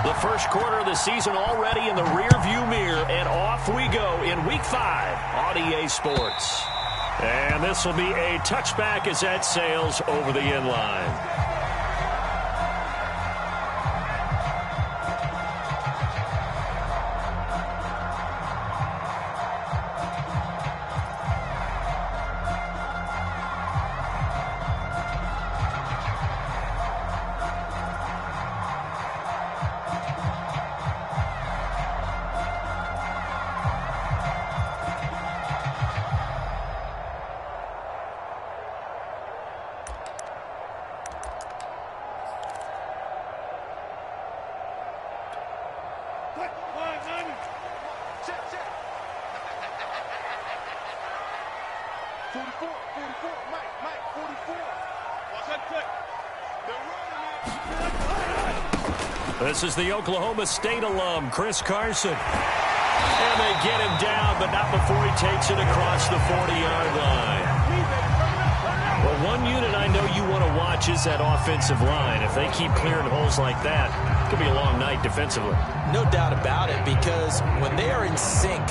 The first quarter of the season already in the rearview mirror, and off we go in Week 5 on EA Sports. And this will be a touchback as that sails over the end line. This is the Oklahoma State alum, Chris Carson. And they get him down, but not before he takes it across the 40-yard line. Well, one unit I know you want to watch is that offensive line. If they keep clearing holes like that, it could be a long night defensively. No doubt about it, because when they are in sync,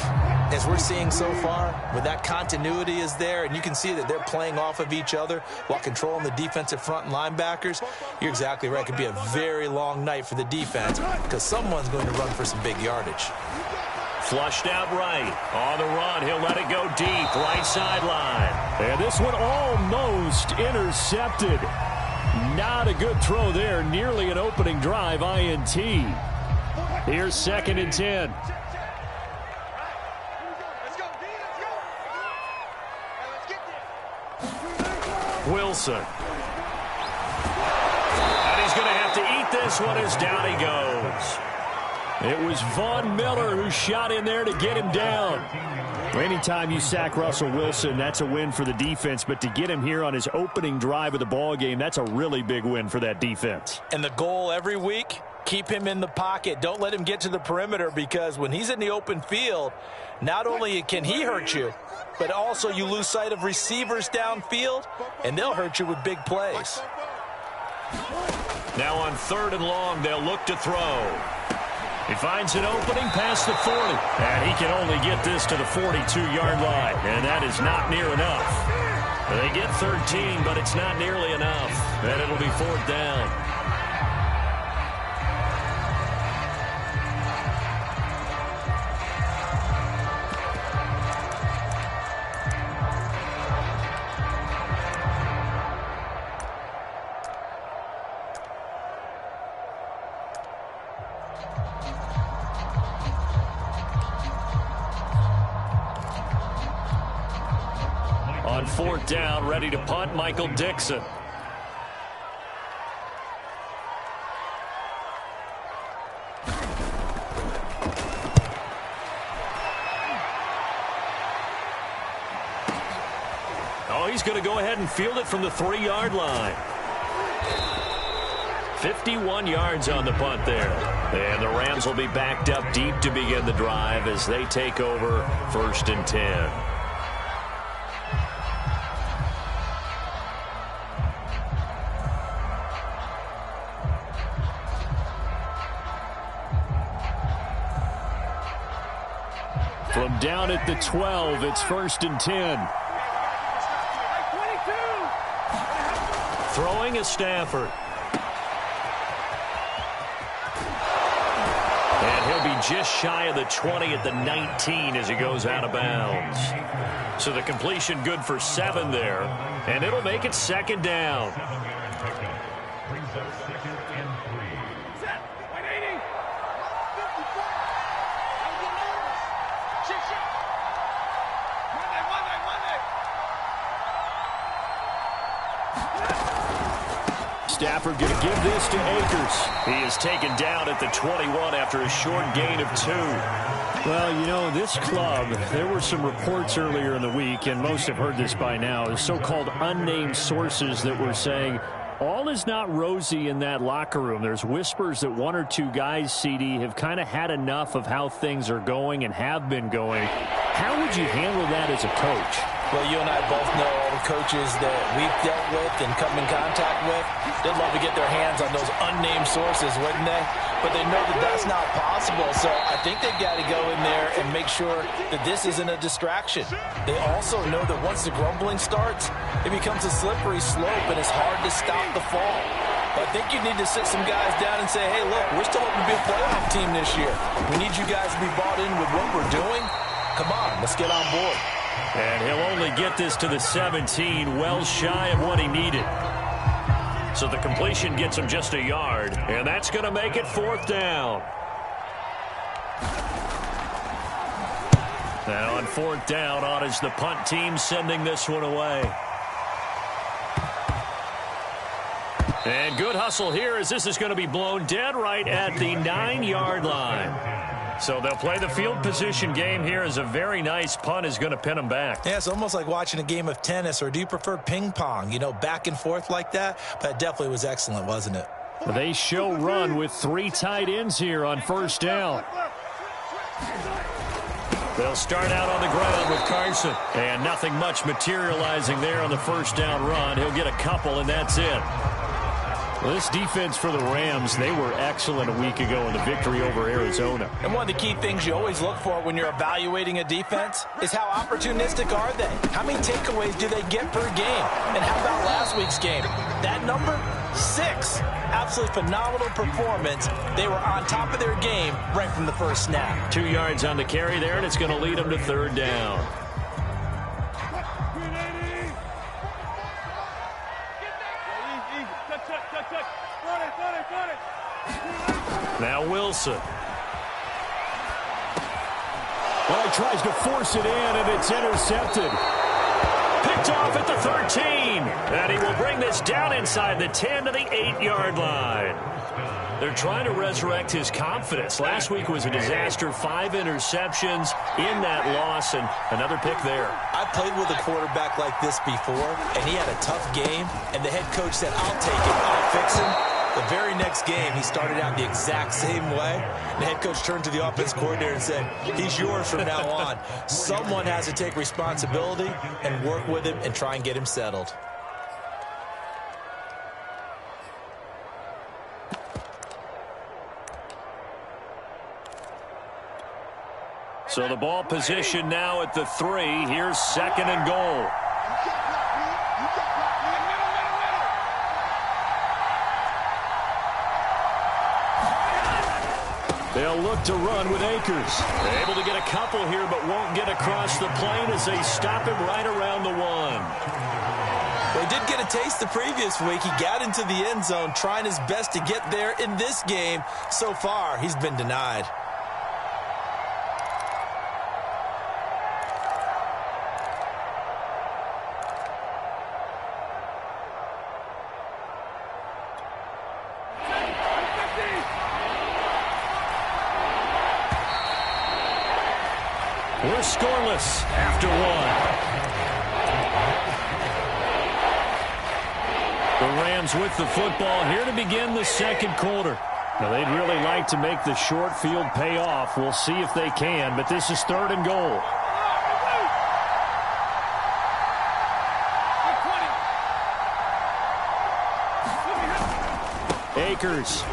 as we're seeing so far, when that continuity is there, and you can see that they're playing off of each other while controlling the defensive front and linebackers, you're exactly right. It could be a very long night for the defense because someone's going to run for some big yardage. Flushed out right. On the run, he'll let it go deep, right sideline. And this one almost intercepted. Not a good throw there. Nearly an opening drive, INT. Here's 2nd and 10. Wilson. And he's going to have to eat this one as down he goes. It was Von Miller who shot in there to get him down. Anytime you sack Russell Wilson, that's a win for the defense. But to get him here on his opening drive of the ball game, that's a really big win for that defense. And the goal every week, keep him in the pocket. Don't let him get to the perimeter, because when he's in the open field, not only can he hurt you, but also you lose sight of receivers downfield, and they'll hurt you with big plays. Now on 3rd and long, they'll look to throw. He finds an opening past the 40. And he can only get this to the 42-yard line, and that is not near enough. They get 13, but it's not nearly enough. And it'll be 4th down. On 4th down, ready to punt, Michael Dixon. Oh, he's going to go ahead and field it from the 3-yard line. 51 yards on the punt there. And the Rams will be backed up deep to begin the drive as they take over 1st and 10. From down at the 12, it's 1st and 10. Throwing is Stafford. And he'll be just shy of the 20 at the 19 as he goes out of bounds. So the completion good for 7 there. And it'll make it 2nd down. Stafford going to give this to Akers. He is taken down at the 21 after a short gain of 2. Well, you know, this club, there were some reports earlier in the week, and most have heard this by now, the so-called unnamed sources that were saying all is not rosy in that locker room. There's whispers that 1 or 2 guys, CD, have kind of had enough of how things are going and have been going. How would you handle that as a coach? Well, you and I both know all the coaches that we've dealt with and come in contact with. They'd love to get their hands on those unnamed sources, wouldn't they? But they know that that's not possible, so I think they've got to go in there and make sure that this isn't a distraction. They also know that once the grumbling starts, it becomes a slippery slope, and it's hard to stop the fall. But I think you need to sit some guys down and say, hey, look, we're still hoping to be a playoff team this year. We need you guys to be bought in with what we're doing. Come on, let's get on board. And he'll only get this to the 17, well shy of what he needed. So the completion gets him just a yard, and that's going to make it 4th down. Now on 4th down, on is the punt team sending this one away. And good hustle here as this is going to be blown dead right at the 9-yard line. So they'll play the field position game here as a very nice punt is going to pin them back. Yeah, it's almost like watching a game of tennis, or do you prefer ping pong, you know, back and forth like that? But it definitely was excellent, wasn't it? They show run with 3 tight ends here on 1st down. They'll start out on the ground with Carson. And nothing much materializing there on the 1st down run. He'll get a couple, and that's it. Well, this defense for the Rams, they were excellent a week ago in the victory over Arizona. And one of the key things you always look for when you're evaluating a defense is how opportunistic are they? How many takeaways do they get per game? And how about last week's game? That number? 6. Absolutely phenomenal performance. They were on top of their game right from the first snap. 2 yards on the carry there, and it's going to lead them to 3rd down. Now Wilson. Well, he tries to force it in, and it's intercepted. Picked off at the 13. And he will bring this down inside the 10 to the 8-yard line. They're trying to resurrect his confidence. Last week was a disaster. 5 interceptions in that loss, and another pick there. I've played with a quarterback like this before, and he had a tough game, and the head coach said, I'll take it, I'll fix him. The very next game, he started out the exact same way. The head coach turned to the offense coordinator and said, he's yours from now on. Someone has to take responsibility and work with him and try and get him settled. So the ball position now at the 3. Here's 2nd and goal. They'll look to run with Akers. They're able to get a couple here, but won't get across the plane as they stop him right around the 1. Well, he did get a taste the previous week. He got into the end zone trying his best to get there in this game. So far, he's been denied. We're scoreless after 1. The Rams with the football here to begin the 2nd quarter. Now, they'd really like to make the short field pay off. We'll see if they can, but this is 3rd and goal. Akers.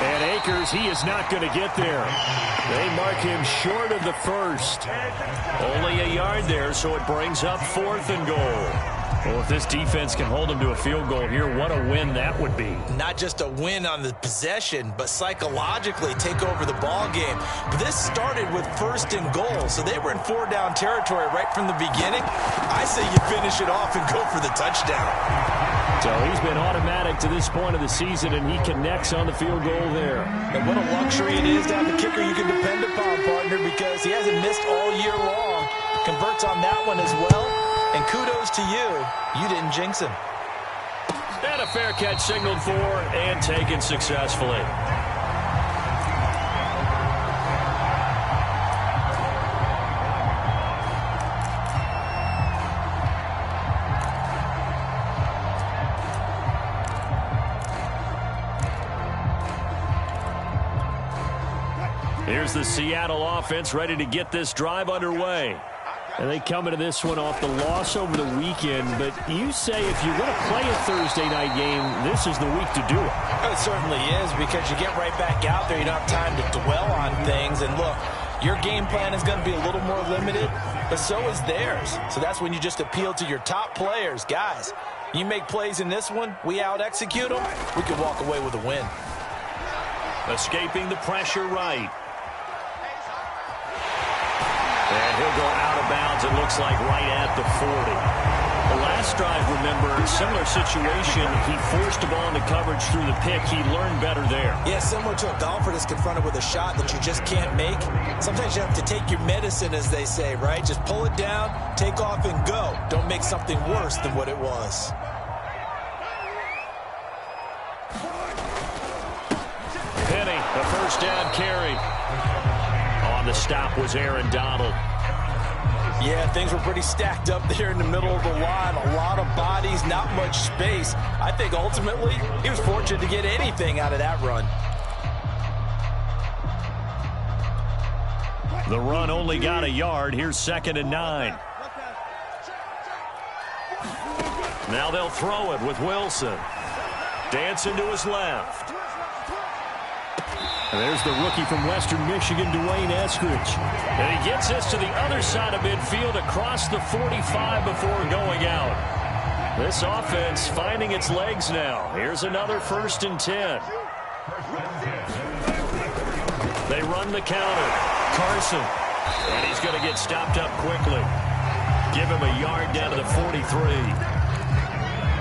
And Akers, he is not going to get there. They mark him short of the 1st. Only a yard there, so it brings up 4th and goal. Well, if this defense can hold them to a field goal here, what a win that would be. Not just a win on the possession, but psychologically take over the ball game. But this started with 1st and goal, so they were in 4-down territory right from the beginning. I say you finish it off and go for the touchdown. So he's been automatic to this point of the season, and he connects on the field goal there. And what a luxury it is to have a kicker you can depend upon, partner, because he hasn't missed all year long. Converts on that one as well. And kudos to you. You didn't jinx him. And a fair catch signaled for and taken successfully. Here's the Seattle offense ready to get this drive underway. And they come into this one off the loss over the weekend. But you say if you're going to play a Thursday night game, this is the week to do it. It certainly is, because you get right back out there. You don't have time to dwell on things. And look, your game plan is going to be a little more limited, but so is theirs. So that's when you just appeal to your top players. Guys, you make plays in this one, we out-execute them, we can walk away with a win. Escaping the pressure right. And he'll go out of bounds, it looks like, right at the 40. The last drive, remember, similar situation. He forced the ball into coverage through the pick. He learned better there. Yeah, similar to a golfer that's confronted with a shot that you just can't make. Sometimes you have to take your medicine, as they say, right? Just pull it down, take off, and go. Don't make something worse than what it was. Penny, the first down carry. On the stop was Aaron Donald. Yeah, things were pretty stacked up there in the middle of the line. A lot of bodies, not much space. I think ultimately he was fortunate to get anything out of that run. The run only got a yard. Here's 2nd and 9. Now they'll throw it with Wilson. Dancing to his left. And there's the rookie from Western Michigan, Dwayne Eskridge. And he gets this to the other side of midfield across the 45 before going out. This offense finding its legs now. Here's another 1st and 10. They run the counter. Carson. And he's going to get stopped up quickly. Give him a yard down to the 43.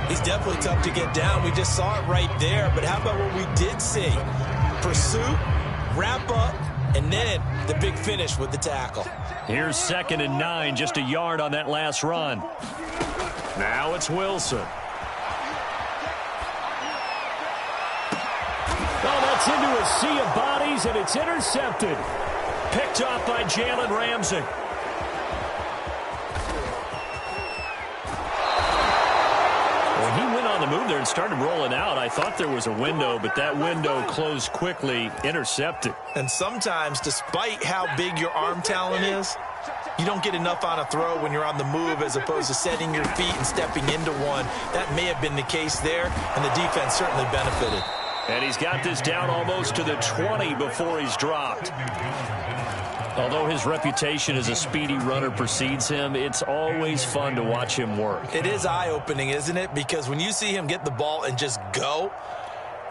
He's definitely tough to get down. We just saw it right there. But how about what we did see? Pursuit, wrap up, and then the big finish with the tackle. Here's 2nd and 9, just a yard on that last run. Now it's Wilson. Oh, that's into a sea of bodies, and it's intercepted. Picked off by Jalen Ramsey. Well, he went on the move there and started rolling out. I thought there was a window, but that window closed quickly, intercepted. And sometimes, despite how big your arm talent is, you don't get enough on a throw when you're on the move as opposed to setting your feet and stepping into one. That may have been the case there, and the defense certainly benefited. And he's got this down almost to the 20 before he's dropped. Although his reputation as a speedy runner precedes him, it's always fun to watch him work. It is eye-opening, isn't it? Because when you see him get the ball and just go,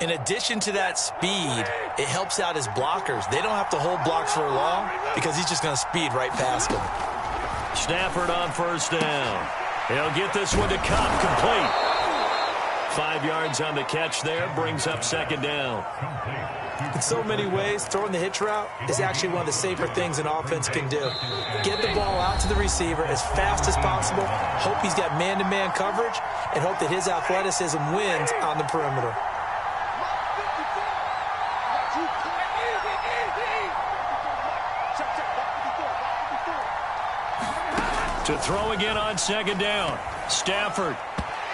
in addition to that speed, it helps out his blockers. They don't have to hold blocks for long because he's just going to speed right past them. Stafford on 1st down. He'll get this one to Cup, complete. 5 yards on the catch there, brings up 2nd down. In so many ways, throwing the hitch route is actually one of the safer things an offense can do. Get the ball out to the receiver as fast as possible, hope he's got man-to-man coverage, and hope that his athleticism wins on the perimeter. To throw again on 2nd down. Stafford.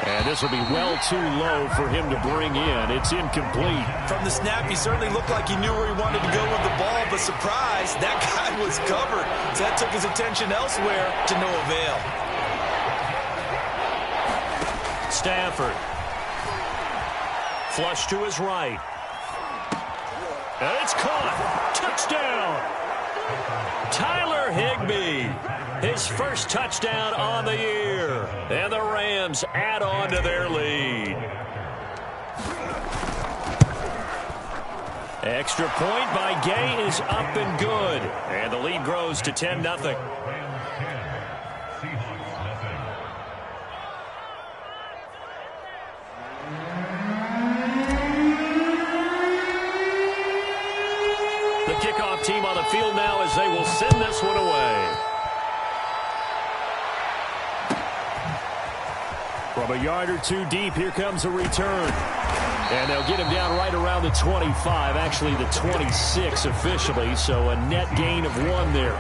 And this will be well too low for him to bring in. It's incomplete. From the snap, he certainly looked like he knew where he wanted to go with the ball, but surprise, that guy was covered. So that took his attention elsewhere to no avail. Stafford. Flush to his right. And it's caught. Touchdown. Tyler Higbee. His first touchdown on the year. And the Rams add on to their lead. Extra point by Gay is up and good. And the lead grows to 10-0. The kickoff team on the field now as they will send this one away. From a yard or two deep, here comes a return. And they'll get him down right around the 25, actually the 26 officially, so a net gain of 1 there.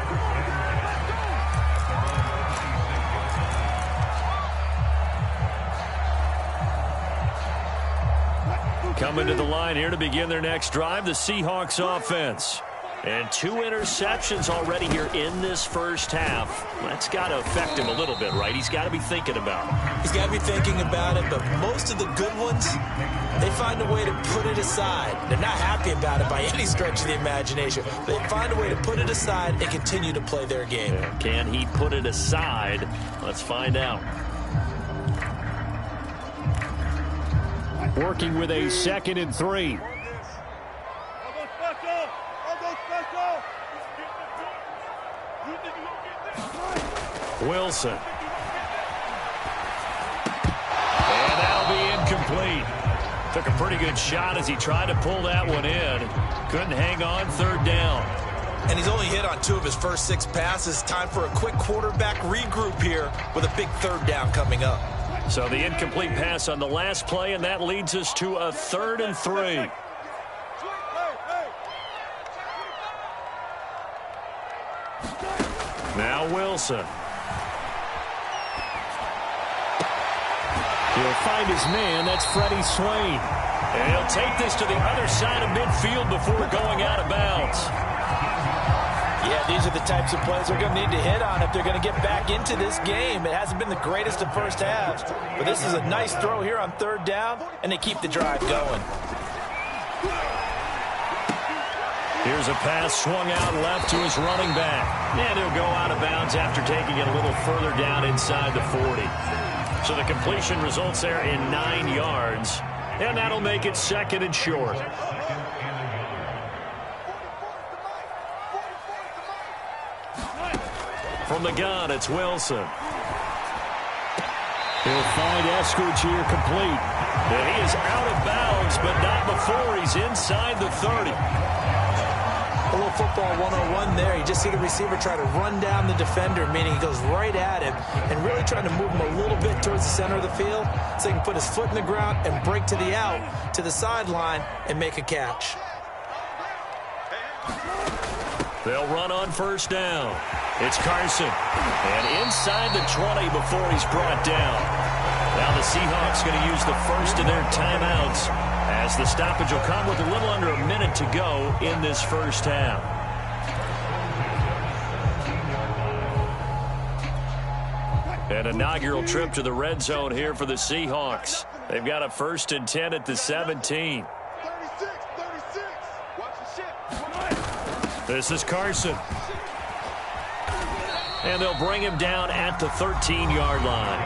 Coming to the line here to begin their next drive, the Seahawks offense. And 2 interceptions already here in this first half. That's got to affect him a little bit, right? He's got to be thinking about it. He's got to be thinking about it, but most of the good ones, they find a way to put it aside. They're not happy about it by any stretch of the imagination. They find a way to put it aside and continue to play their game. Can he put it aside? Let's find out. Working with a 2nd and 3. Wilson. And that'll be incomplete. Took a pretty good shot as he tried to pull that one in. Couldn't hang on 3rd down. And he's only hit on 2 of his first 6 passes. Time for a quick quarterback regroup here with a big 3rd down coming up. So the incomplete pass on the last play, and that leads us to a 3rd and 3. Now Wilson. He'll find his man. That's Freddie Swain. And he'll take this to the other side of midfield before going out of bounds. Yeah, these are the types of plays they're going to need to hit on if they're going to get back into this game. It hasn't been the greatest of first halves, but this is a nice throw here on 3rd down, and they keep the drive going. Here's a pass swung out left to his running back. And he'll go out of bounds after taking it a little further down inside the 40. So the completion results there in 9 yards. And that'll make it 2nd and short. From the gun, it's Wilson. He'll find Eskridge here complete. And he is out of bounds, but not before he's inside the 30. A little football 101 there. You just see the receiver try to run down the defender, meaning he goes right at him and really trying to move him a little bit towards the center of the field so he can put his foot in the ground and break to the out, to the sideline, and make a catch. They'll run on 1st down. It's Carson. And inside the 20 before he's brought down. Now the Seahawks going to use the first of their timeouts as the stoppage will come with a little under a minute to go in this first half. An inaugural trip to the red zone here for the Seahawks. They've got a 1st and 10 at the 17. This is Carson. And they'll bring him down at the 13-yard line.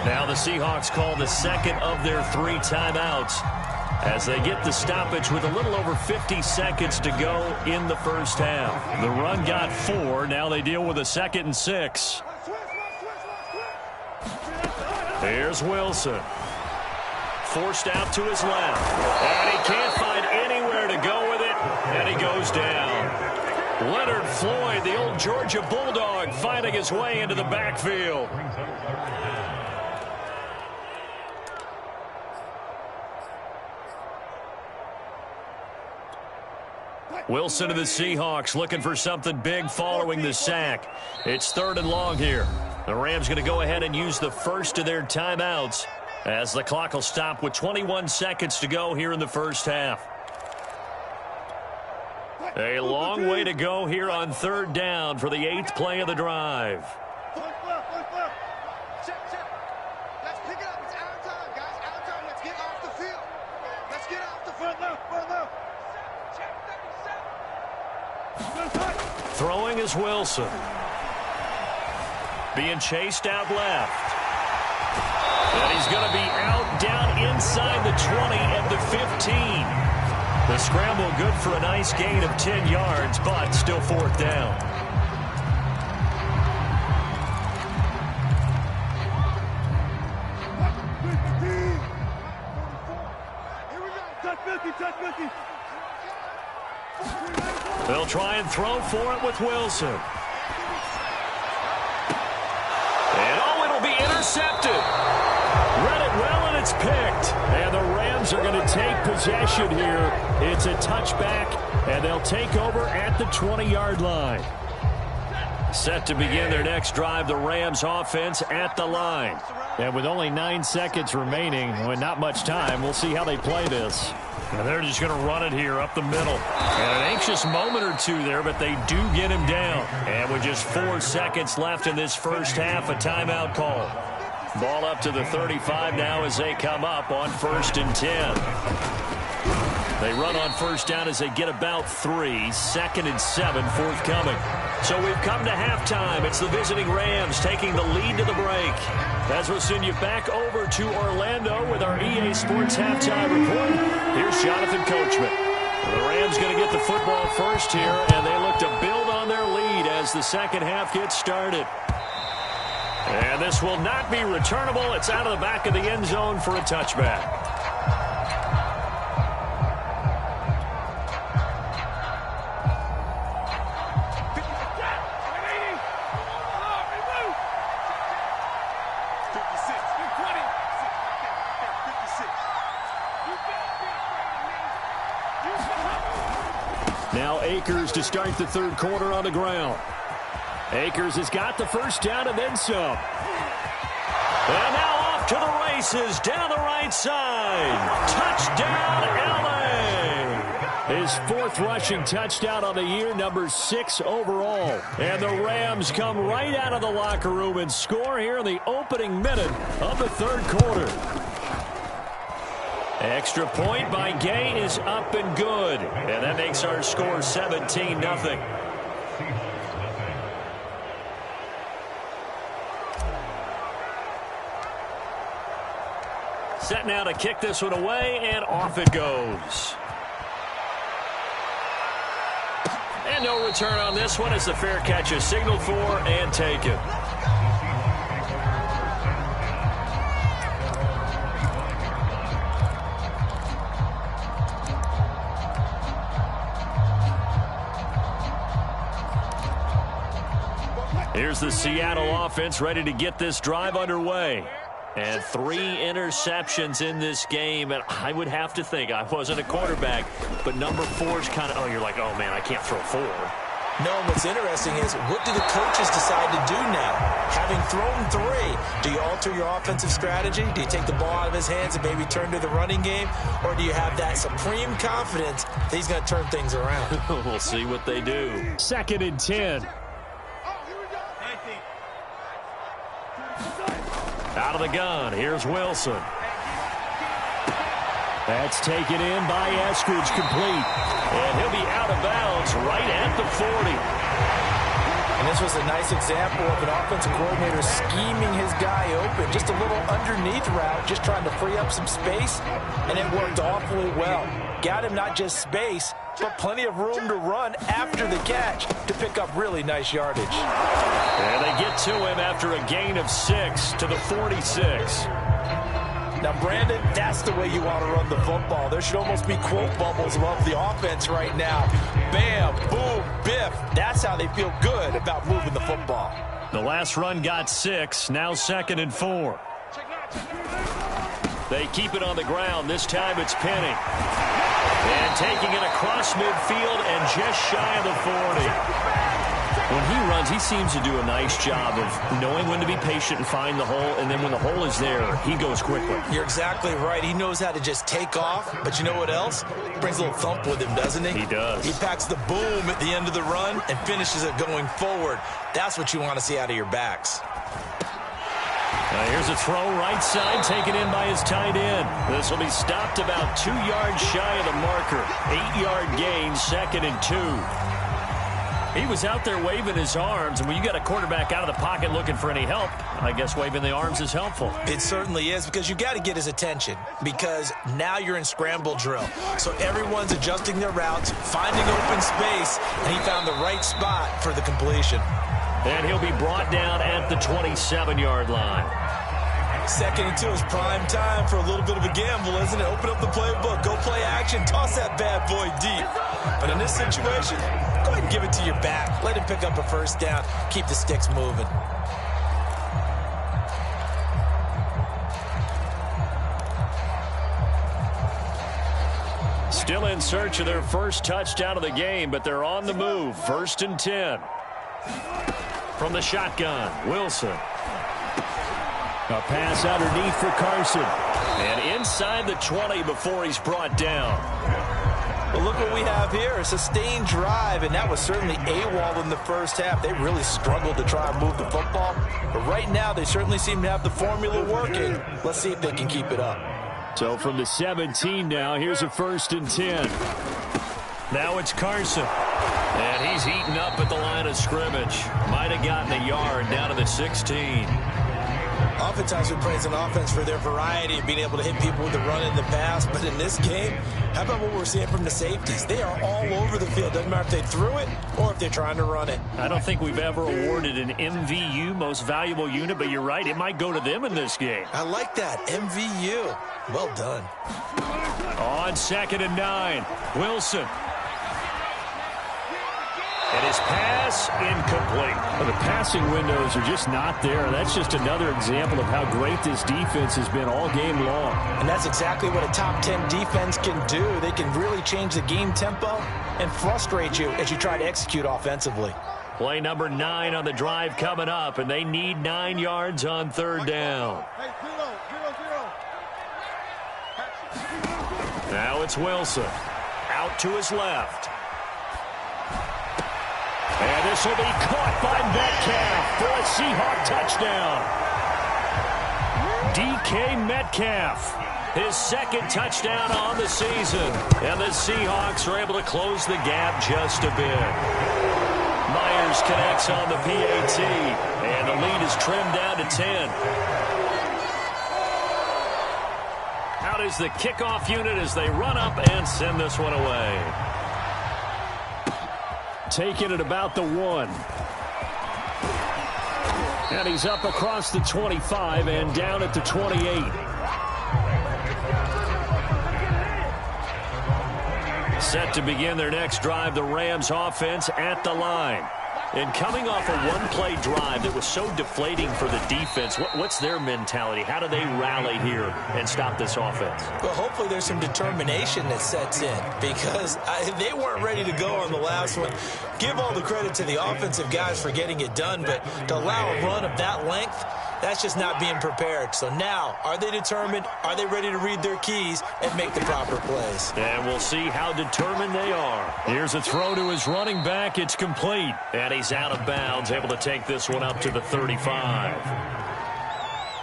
Now the Seahawks call the 2nd of their 3 timeouts as they get the stoppage with a little over 50 seconds to go in the first half. The run got 4. Now they deal with a 2nd and 6. Here's Wilson. Forced out to his left. And he can't find anywhere to go with it. And he goes down. Leonard Floyd, the old Georgia Bulldog, finding his way into the backfield. Wilson of the Seahawks looking for something big following the sack. It's 3rd and long here. The Rams going to go ahead and use the first of their timeouts as the clock will stop with 21 seconds to go here in the first half. A long way to go here on 3rd down for the 8th play of the drive. Let's pick it up. It's our time, guys. Our time. Let's get off the field. Let's get off the front left. Front left. Throwing is Wilson. Being chased out left. And he's going to be out down inside the 20 at the 15. The scramble good for a nice gain of 10 yards, but still 4th down. They'll try and throw for it with Wilson. And it'll be intercepted. Read it well, and it's picked. And the Rams are going to take possession here. It's a touchback, and they'll take over at the 20-yard line. Set to begin their next drive, the Rams offense at the line. And with only 9 seconds remaining, with not much time, we'll see how they play this. And they're just going to run it here up the middle. And an anxious moment or two there, but they do get him down. And with just 4 seconds left in this first half, a timeout call. Ball up to the 35 now as they come up on 1st and 10. They run on first down as they get about 3. 2nd and 7 forthcoming. So we've come to halftime. It's the visiting Rams taking the lead to the break. As we'll send you back over to Orlando with our EA Sports Halftime Report, here's Jonathan Coachman. The Rams going to get the football first here, and they look to build on their lead as the second half gets started. And this will not be returnable. It's out of the back of the end zone for a touchback. Now Akers to start the third quarter on the ground. Akers has got the first down and then some. And now off to the races down the right side. Touchdown, LA! His 4th rushing touchdown on the year, number 6 overall. And the Rams come right out of the locker room and score here in the opening minute of the third quarter. Extra point by Gay is up and good. And that makes our score 17-0. Set now to kick this one away, and off it goes. And no return on this one as the fair catch is signaled for and taken. Here's the Seattle offense ready to get this drive underway. And 3 interceptions in this game, and I would have to think, I wasn't a quarterback, but number 4 is kind of, oh, you're like, oh, man, I can't throw 4. No, what's interesting is, what do the coaches decide to do now? Having thrown 3, do you alter your offensive strategy? Do you take the ball out of his hands and maybe turn to the running game? Or do you have that supreme confidence that he's going to turn things around? We'll see what they do. 2nd and 10. Out of the gun, here's Wilson. That's taken in by Eskridge, complete. And he'll be out of bounds right at the 40. And this was a nice example of an offensive coordinator scheming his guy open. Just a little underneath route, just trying to free up some space, and it worked awfully well. Got him not just space, but plenty of room to run after the catch to pick up really nice yardage. And they get to him after a gain of 6 to the 46. Now, Brandon, that's the way you want to run the football. There should almost be quote bubbles above the offense right now. Bam, boom, biff. That's how they feel good about moving the football. The last run got 6, now 2nd and 4. They keep it on the ground. This time it's Penny. And taking it across midfield and just shy of the 40. When he runs, he seems to do a nice job of knowing when to be patient and find the hole, and then when the hole is there, he goes quickly. You're exactly right. He knows how to just take off, but you know what else? Brings a little thump with him, doesn't he? He does. He packs the boom at the end of the run and finishes it going forward. That's what you want to see out of your backs. Here's a throw right side taken in by his tight end. This will be stopped about 2 yards shy of the marker. 8-yard gain, 2nd and 2. He was out there waving his arms, and when you got a quarterback out of the pocket looking for any help, I guess waving the arms is helpful. It certainly is, because you got to get his attention, because now you're in scramble drill. So everyone's adjusting their routes, finding open space, and he found the right spot for the completion. And he'll be brought down at the 27-yard line. 2nd and 2 is prime time for a little bit of a gamble, isn't it? Open up the playbook, go play action, toss that bad boy deep. But in this situation, go ahead and give it to your back. Let him pick up a first down. Keep the sticks moving. Still in search of their first touchdown of the game, but they're on the move. 1st and 10. From the shotgun, Wilson. A pass underneath for Carson. And inside the 20 before he's brought down. Well, look what we have here, a sustained drive, and that was certainly AWOL in the first half. They really struggled to try and move the football, but right now they certainly seem to have the formula working. Let's see if they can keep it up. So from the 17 now, here's a 1st and 10. Now it's Carson. And he's heating up at the line of scrimmage. Might have gotten a yard down to the 16. Oftentimes we praise an offense for their variety of being able to hit people with the run and the pass, but in this game, how about what we're seeing from the safeties? They are all over the field. Doesn't matter if they threw it or if they're trying to run it. I don't think we've ever awarded an MVU, most valuable unit, but you're right, it might go to them in this game. I like that, MVU. Well done. On 2nd and 9, Wilson. And his pass incomplete. Well, the passing windows are just not there. That's just another example of how great this defense has been all game long. And that's exactly what a top 10 defense can do. They can really change the game tempo and frustrate you as you try to execute offensively. Play number 9 on the drive coming up, and they need 9 yards on 3rd down. Now it's Wilson. Out to his left. And this will be caught by Metcalf for a Seahawk touchdown. DK Metcalf, his 2nd touchdown on the season. And the Seahawks are able to close the gap just a bit. Myers connects on the PAT, and the lead is trimmed down to 10. Out is the kickoff unit as they run up and send this one away. Taking it about the 1. And he's up across the 25 and down at the 28. Set to begin their next drive, the Rams offense at the line. And coming off a one-play drive that was so deflating for the defense, what's their mentality? How do they rally here and stop this offense? Well, hopefully there's some determination that sets in because they weren't ready to go on the last one. Give all the credit to the offensive guys for getting it done, but to allow a run of that length, that's just not being prepared. So now, are they determined? Are they ready to read their keys and make the proper plays? And we'll see how determined they are. Here's a throw to his running back. It's complete. And he's out of bounds, able to take this one up to the 35.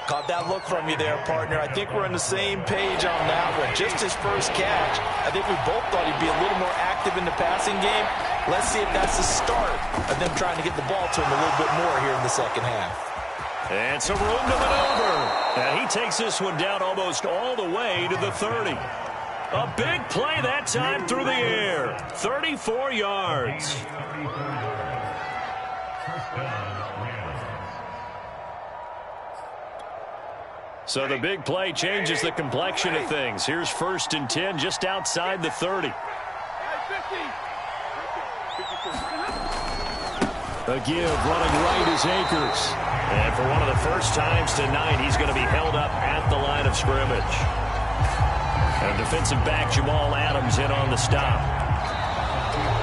Caught that look from you there, partner. I think we're on the same page on that one. Just his first catch. I think we both thought he'd be a little more active in the passing game. Let's see if that's the start of them trying to get the ball to him a little bit more here in the second half. And some room to maneuver. And he takes this one down almost all the way to the 30. A big play that time through the air. 34 yards. So the big play changes the complexion of things. Here's 1st and 10 just outside the 30. A give running right is Akers. And for one of the first times tonight, he's going to be held up at the line of scrimmage. And defensive back Jamal Adams in on the stop.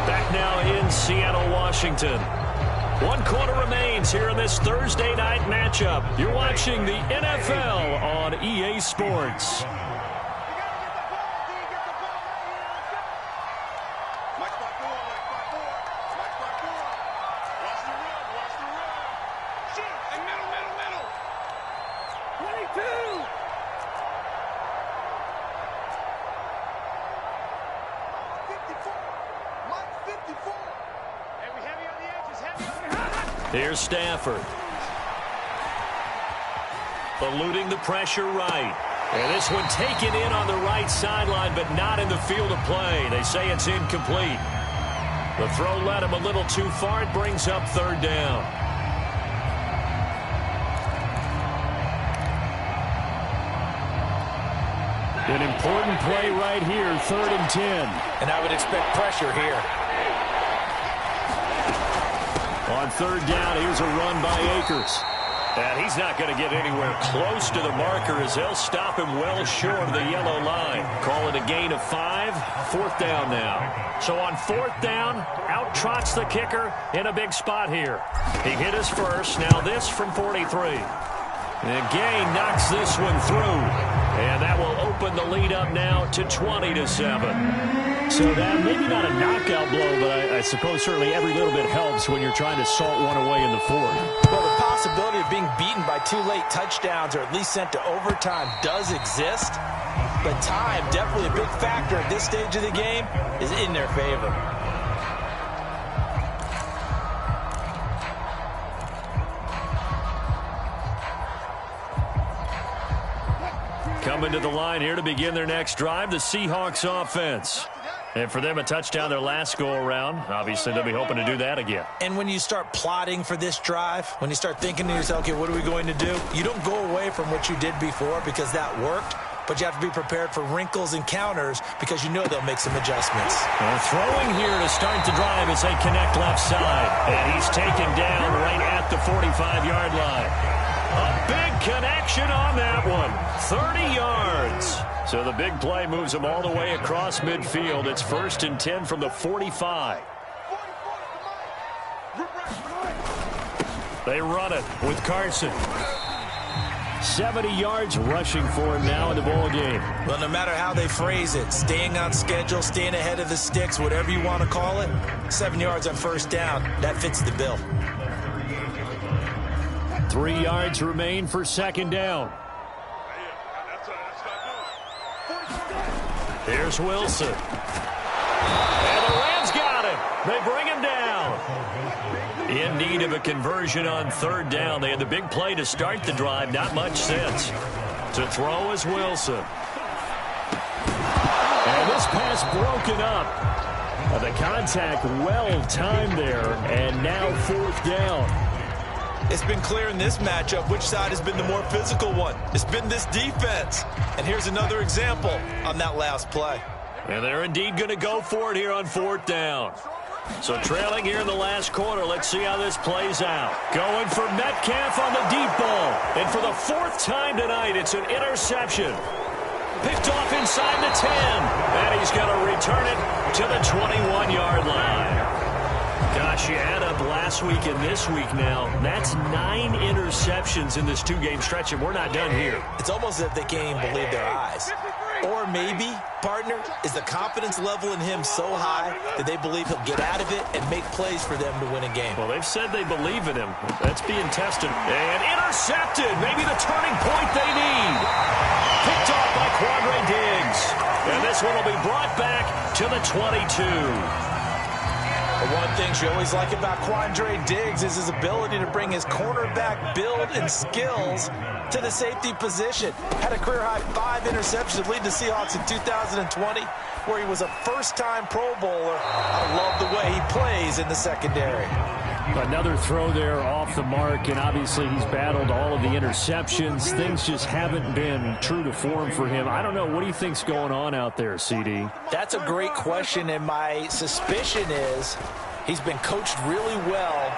Back now in Seattle, Washington. 1 quarter remains here in this Thursday night matchup. You're watching the NFL on EA Sports. Here's Stafford. Eluding the pressure right. And this one taken in on the right sideline, but not in the field of play. They say it's incomplete. The throw led him a little too far. It brings up 3rd down. An important play right here, 3rd and 10. And I would expect pressure here. On 3rd down, here's a run by Akers. And he's not going to get anywhere close to the marker as they'll stop him well short of the yellow line. Call it a gain of 5. 4th down now. So on 4th down, out trots the kicker in a big spot here. He hit his first. Now this from 43. And Gay knocks this one through. And that will open the lead up now to 20-7. So that maybe not a knockout blow, but I suppose certainly every little bit helps when you're trying to salt one away in the fourth. Well, the possibility of being beaten by 2 late touchdowns or at least sent to overtime does exist. But time, definitely a big factor at this stage of the game, is in their favor. Coming to the line here to begin their next drive, the Seahawks offense. And for them, a touchdown their last go-around. Obviously, they'll be hoping to do that again. And when you start plotting for this drive, when you start thinking to yourself, okay, what are we going to do? You don't go away from what you did before because that worked, but you have to be prepared for wrinkles and counters because you know they'll make some adjustments. Throwing here to start the drive as they connect left side. And he's taken down right at the 45-yard line. A big connection on that one. 30 yards. So the big play moves them all the way across midfield. It's 1st and 10 from the 45. They run it with Carson. 70 yards rushing for him now in the ball game. Well, no matter how they phrase it, staying on schedule, staying ahead of the sticks, whatever you want to call it, 7 yards on first down, that fits the bill. 3 yards remain for second down. Here's Wilson. And the Rams got him. They bring him down. In need of a conversion on third down. They had the big play to start the drive. Not much sense. To throw is Wilson. And this pass broken up. The contact well timed there. And now fourth down. It's been clear in this matchup which side has been the more physical one. It's been this defense. And here's another example on that last play. And they're indeed going to go for it here on fourth down. So trailing here in the last quarter. Let's see how this plays out. Going for Metcalf on the deep ball. And for the 4th time tonight, it's an interception. Picked off inside the 10. And he's going to return it to the 21-yard line. Gosh, you add up last week and this week now. That's 9 interceptions in this 2-game stretch, and we're not done here. It's almost as if they can't even believe their eyes. Or maybe, partner, is the confidence level in him so high that they believe he'll get out of it and make plays for them to win a game. Well, they've said they believe in him. That's being tested. And intercepted. Maybe the turning point they need. Picked off by Quandre Diggs. And this one will be brought back to the 22. The one thing you always like about Quandre Diggs is his ability to bring his cornerback build and skills to the safety position. Had a career-high 5 interceptions leading the Seahawks in 2020, where he was a first-time Pro Bowler. I love the way he plays in the secondary. Another throw there off the mark, and obviously he's battled all of the interceptions. Things just haven't been true to form for him. I don't know. What do you think's going on out there, CD? That's a great question, and my suspicion is he's been coached really well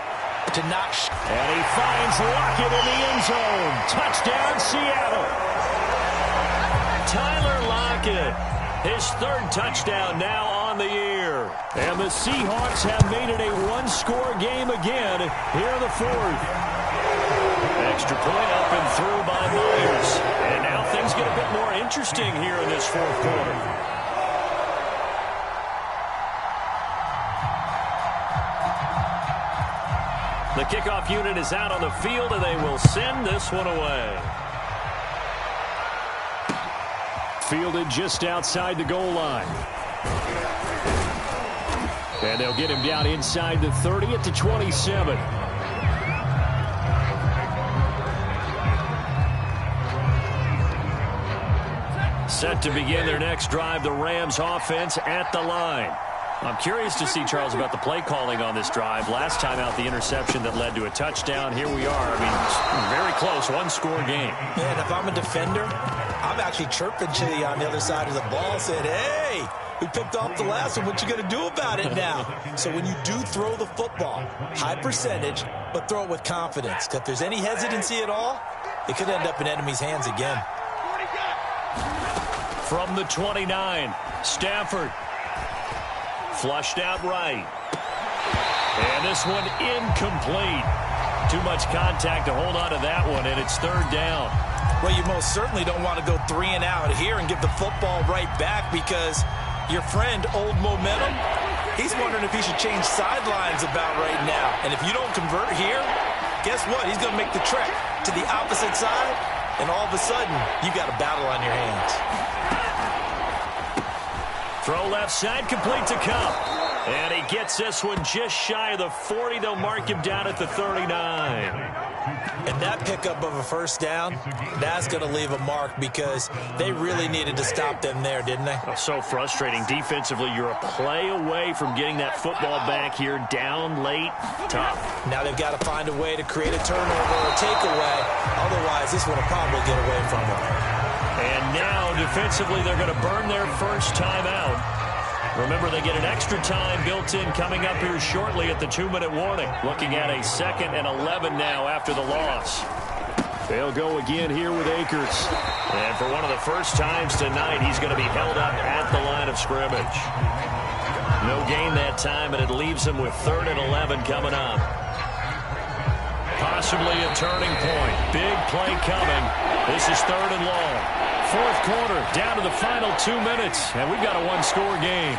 to not... And he finds Lockett in the end zone. Touchdown, Seattle. Tyler Lockett, his 3rd touchdown now on the year. And the Seahawks have made it a one-score game again here in the 4th. Extra point up and through by Myers. And now things get a bit more interesting here in this 4th quarter. The kickoff unit is out on the field, and they will send this one away. Fielded just outside the goal line. And they'll get him down inside the 30 at the 27. Set to begin their next drive, the Rams offense at the line. I'm curious to see, Charles, about the play calling on this drive. Last time out, the interception that led to a touchdown. Here we are. I mean, very close, one-score game. Man, if I'm a defender, I'm actually chirping to you on the other side of the ball, saying, hey, we picked off the last one. What you going to do about it now? So when you do throw the football, high percentage, but throw it with confidence. If there's any hesitancy at all, it could end up in enemy's hands again. From the 29, Stafford. Flushed out right. And this one incomplete Too much contact to hold on to that one, and it's third down. Well, you most certainly don't want to go 3 and out here and give the football right back, because your friend, Old Momentum, he's wondering if he should change sidelines about right now. And if you don't convert here, guess what? He's going to make the trek to the opposite side, and all of a sudden, you got a battle on your hands. Throw left side, complete to Cup. And he gets this one just shy of the 40. They'll mark him down at the 39. And that pickup of a first down, that's going to leave a mark, because they really needed to stop them there, didn't they? Oh, so frustrating. Defensively, you're a play away from getting that football back here. Down late, tough. Now they've got to find a way to create a turnover or takeaway. Otherwise, this one will probably get away from them. And now, defensively, they're going to burn their first timeout. Remember, they get an extra time built in coming up here shortly at the 2-minute warning. Looking at a 2nd and 11 now after the loss. They'll go again here with Akers. And for one of the first times tonight, he's going to be held up at the line of scrimmage. No gain that time, and it leaves him with 3rd and 11 coming up. Possibly a turning point. Big play coming. This is 3rd and long. 4th quarter, down to the final 2 minutes, and we've got a one-score game.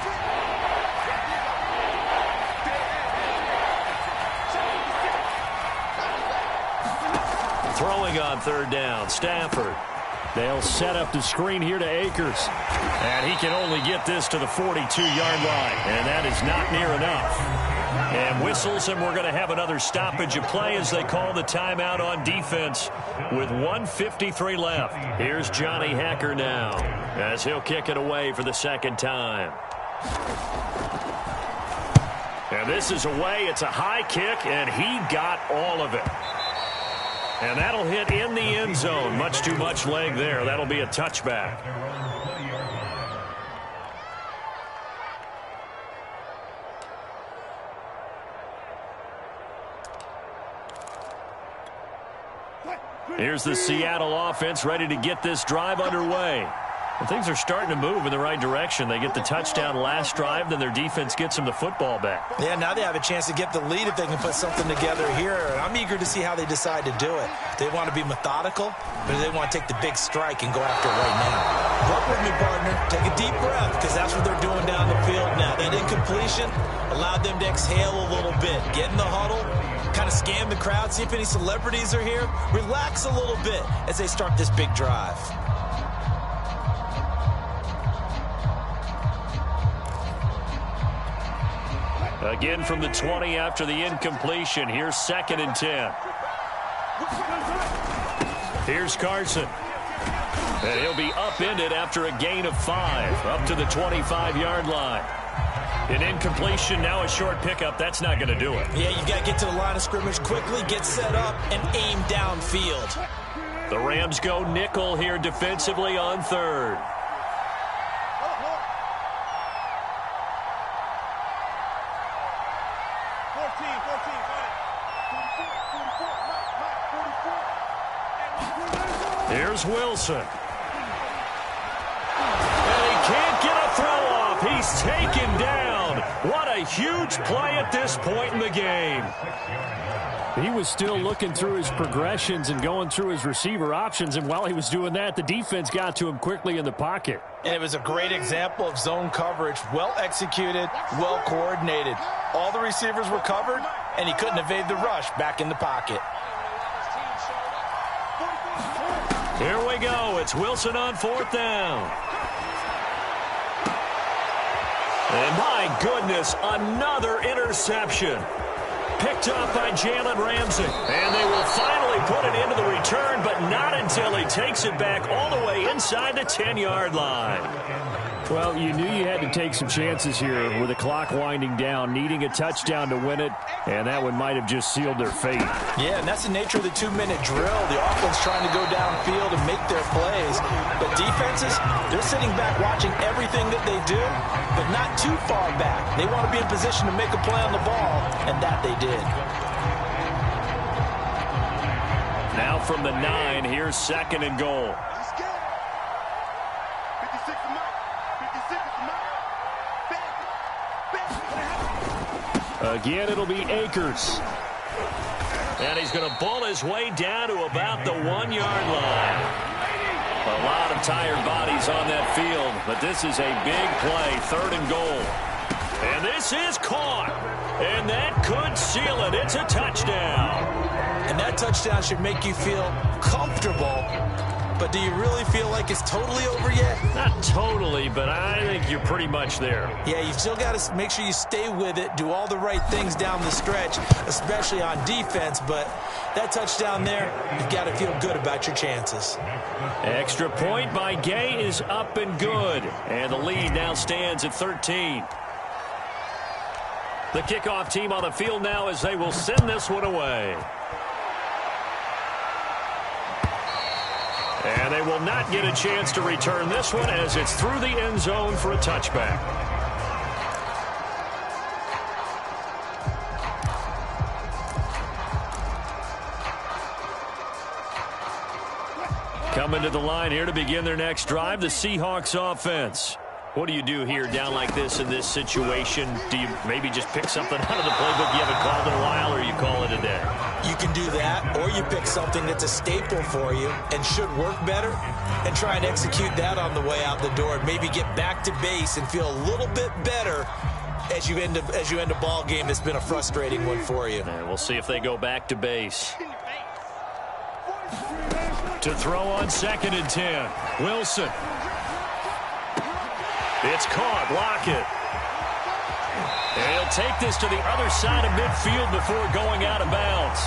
Throwing on 3rd down, Stafford. They'll set up the screen here to Akers. And he can only get this to the 42-yard line, and that is not near enough. And whistles, and we're going to have another stoppage of play as they call the timeout on defense with 1:53 left. Here's Johnny Hekker now as he'll kick it away for the 2nd time. And this is away. It's a high kick, and he got all of it. And that'll hit in the end zone. Much too much leg there. That'll be a touchback. Here's the Seattle offense ready to get this drive underway. And things are starting to move in the right direction. They get the touchdown last drive, then their defense gets them the football back. Yeah, now they have a chance to get the lead if they can put something together here. And I'm eager to see how they decide to do it. They want to be methodical, but they want to take the big strike and go after it right now. Work with me, partner. Take a deep breath, because that's what they're doing down the field now. That incompletion allowed them to exhale a little bit. Get in the huddle, kind of scan the crowd, see if any celebrities are here. Relax a little bit as they start this big drive. Again from the 20 after the incompletion. Here's 2nd and 10. Here's Carson. And he'll be upended after a gain of 5, up to the 25-yard line. An incompletion, now a short pickup. That's not going to do it. Yeah, you got to get to the line of scrimmage quickly, get set up, and aim downfield. The Rams go nickel here defensively on 3rd. Here's Wilson. And he can't get a throw off. He's taken down. What a huge play at this point in the game. He was still looking through his progressions and going through his receiver options, and while he was doing that, the defense got to him quickly in the pocket. And it was a great example of zone coverage. Well executed, well coordinated. All the receivers were covered, and he couldn't evade the rush back in the pocket. Here we go. It's Wilson on 4th down. And my goodness, another interception. Picked up by Jalen Ramsey. And they will finally put it into the return, but not until he takes it back all the way inside the 10-yard line. Well, you knew you had to take some chances here with the clock winding down, needing a touchdown to win it, and that one might have just sealed their fate. Yeah, and that's the nature of the 2-minute drill. The offense trying to go downfield and make their plays. But defenses, they're sitting back watching everything that they do, but not too far back. They want to be in position to make a play on the ball, and that they did. Now from the 9, here's 2nd and goal. Again, it'll be Akers. And he's going to bull his way down to about the 1-yard line. A lot of tired bodies on that field, but this is a big play, 3rd and goal. And this is caught, and that could seal it. It's a touchdown. And that touchdown should make you feel comfortable, but do you really feel like it's totally over yet? Not totally, but I think you're pretty much there. Yeah, you've still got to make sure you stay with it, do all the right things down the stretch, especially on defense, but that touchdown there, you've got to feel good about your chances. Extra point by Gay is up and good, and the lead now stands at 13. The kickoff team on the field now as they will send this one away. And they will not get a chance to return this one as it's through the end zone for a touchback. Coming to the line here to begin their next drive, the Seahawks offense. What do you do here down like this in this situation? Do you maybe just pick something out of the playbook you haven't called in a while, or you call it a day? You can do that, or you pick something that's a staple for you and should work better and try and execute that on the way out the door and maybe get back to base and feel a little bit better as you end a ball game that's been a frustrating one for you. And we'll see if they go back to base. To throw on 2nd and 10. Wilson. It's caught. Lockett. And he'll take this to the other side of midfield before going out of bounds.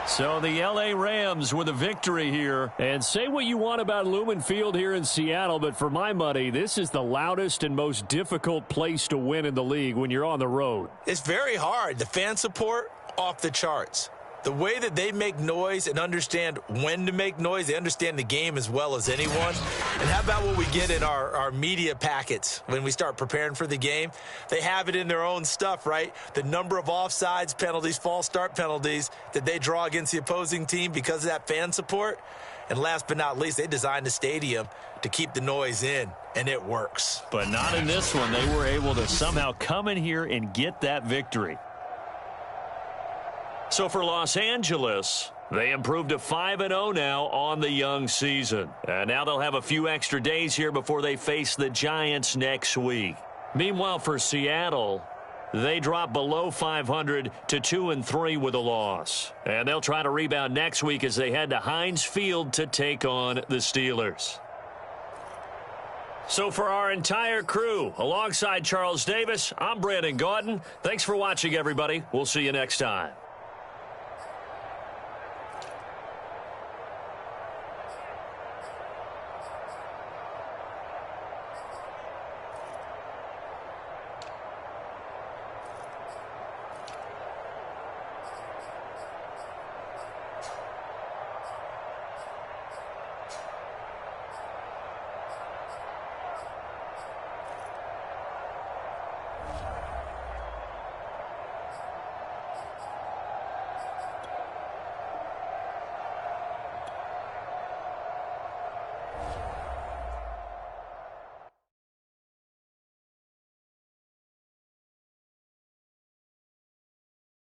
So the L.A. Rams with a victory here. And say what you want about Lumen Field here in Seattle, but for my money, this is the loudest and most difficult place to win in the league when you're on the road. It's very hard. The fan support, off the charts. The way that they make noise and understand when to make noise, they understand the game as well as anyone. And how about what we get in our media packets when we start preparing for the game? They have it in their own stuff, right? The number of offsides penalties, false start penalties that they draw against the opposing team because of that fan support. And last but not least, they designed the stadium to keep the noise in, and it works. But not in this one. They were able to somehow come in here and get that victory. So for Los Angeles, they improved to 5-0 now on the young season. And now they'll have a few extra days here before they face the Giants next week. Meanwhile, for Seattle, they drop below 500 to 2-3 with a loss. And they'll try to rebound next week as they head to Heinz Field to take on the Steelers. So for our entire crew, alongside Charles Davis, I'm Brandon Gaudin. Thanks for watching, everybody. We'll see you next time.